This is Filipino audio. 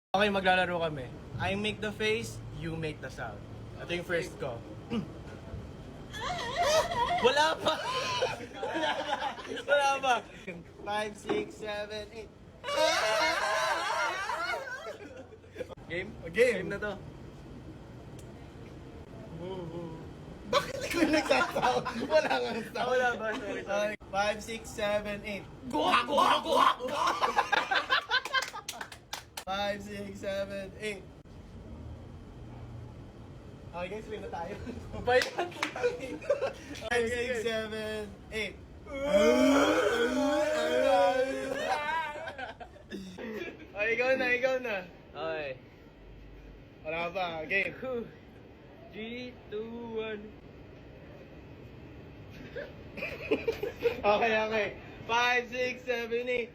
Okay, maglalaro kami. I make the face, you make the sound. Ito yung first ko. Wala pa! Wala pa! 5, 6, 7, 8. Game? Game na to. Bakit ikaw nagsasaw? Wala nga sound. Wala ba? Sorry. 5, 6, 7, 8. Guha! Guha! Guha! 5, 6, 7, 8. Okay guys, win na tayo. Bayan! 5, 6, 7, 8. Okay, ikaw na. Okay. Wala pa, game. 3, 2, 1. Okay. 5, 6, 7, 8.